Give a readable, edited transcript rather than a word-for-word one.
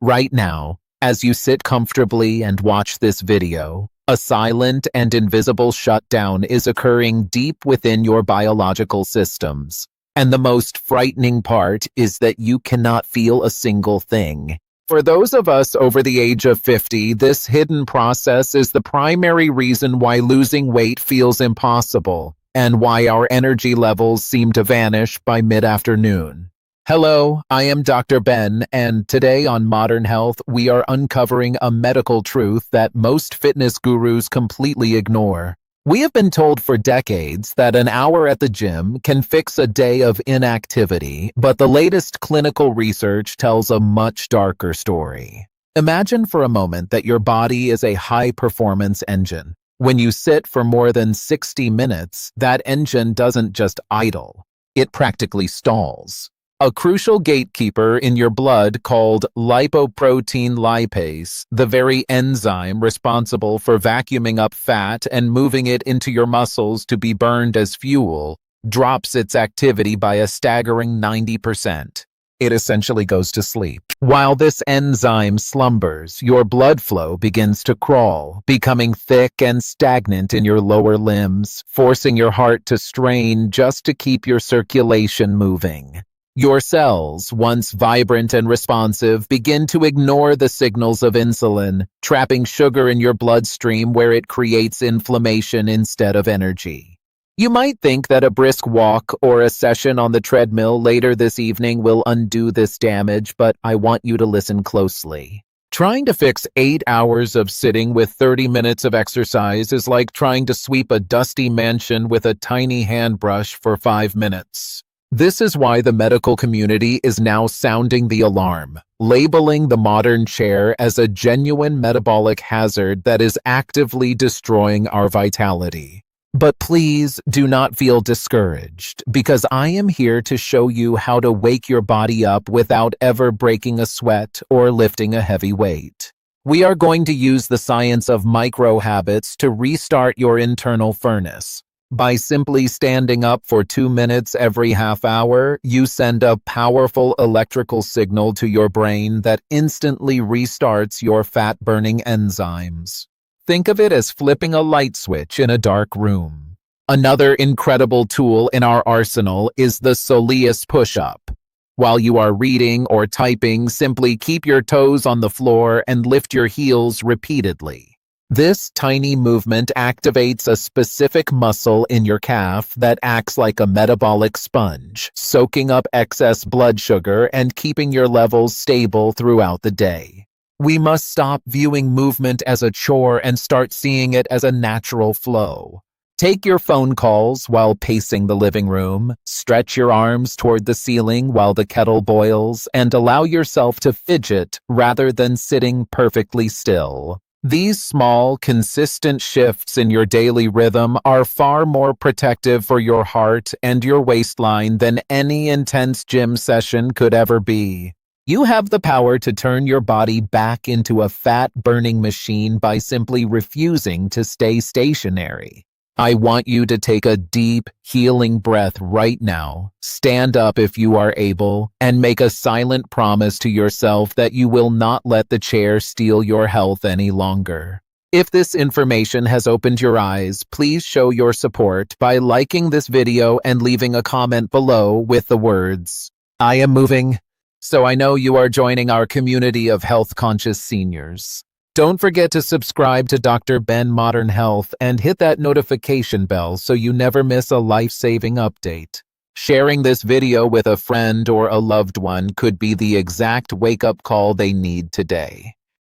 Right now, as you sit comfortably and watch this video, a silent and invisible shutdown is occurring deep within your biological systems. And the most frightening part is that you cannot feel a single thing. For those of us over the age of 50, this hidden process is the primary reason why losing weight feels impossible and why our energy levels seem to vanish by mid-afternoon. Hello, I am Dr. Ben, and today on Modern Health, we are uncovering a medical truth that most fitness gurus completely ignore. We have been told for decades that an hour at the gym can fix a day of inactivity, but the latest clinical research tells a much darker story. Imagine for a moment that your body is a high-performance engine. When you sit for more than 60 minutes, that engine doesn't just idle, it practically stalls. A crucial gatekeeper in your blood called lipoprotein lipase, the very enzyme responsible for vacuuming up fat and moving it into your muscles to be burned as fuel, drops its activity by a staggering 90%. It essentially goes to sleep. While this enzyme slumbers, your blood flow begins to crawl, becoming thick and stagnant in your lower limbs, forcing your heart to strain just to keep your circulation moving. Your cells, once vibrant and responsive, begin to ignore the signals of insulin, trapping sugar in your bloodstream where it creates inflammation instead of energy. You might think that a brisk walk or a session on the treadmill later this evening will undo this damage, but I want you to listen closely. Trying to fix 8 hours of sitting with 30 minutes of exercise is like trying to sweep a dusty mansion with a tiny handbrush for 5 minutes. This is why the medical community is now sounding the alarm, labeling the modern chair as a genuine metabolic hazard that is actively destroying our vitality. But please do not feel discouraged, because I am here to show you how to wake your body up without ever breaking a sweat or lifting a heavy weight. We are going to use the science of micro habits to restart your internal furnace. By simply standing up for 2 minutes every half hour, you send a powerful electrical signal to your brain that instantly restarts your fat-burning enzymes. Think of it as flipping a light switch in a dark room. Another incredible tool in our arsenal is the soleus push-up. While you are reading or typing, simply keep your toes on the floor and lift your heels repeatedly. This tiny movement activates a specific muscle in your calf that acts like a metabolic sponge, soaking up excess blood sugar and keeping your levels stable throughout the day. We must stop viewing movement as a chore and start seeing it as a natural flow. Take your phone calls while pacing the living room, stretch your arms toward the ceiling while the kettle boils, and allow yourself to fidget rather than sitting perfectly still. These small, consistent shifts in your daily rhythm are far more protective for your heart and your waistline than any intense gym session could ever be. You have the power to turn your body back into a fat-burning machine by simply refusing to stay stationary. I want you to take a deep, healing breath right now, stand up if you are able, and make a silent promise to yourself that you will not let the chair steal your health any longer. If this information has opened your eyes, please show your support by liking this video and leaving a comment below with the words, "I am moving," so I know you are joining our community of health-conscious seniors. Don't forget to subscribe to Dr. Ben Modern Health and hit that notification bell so you never miss a life-saving update. Sharing this video with a friend or a loved one could be the exact wake-up call they need today.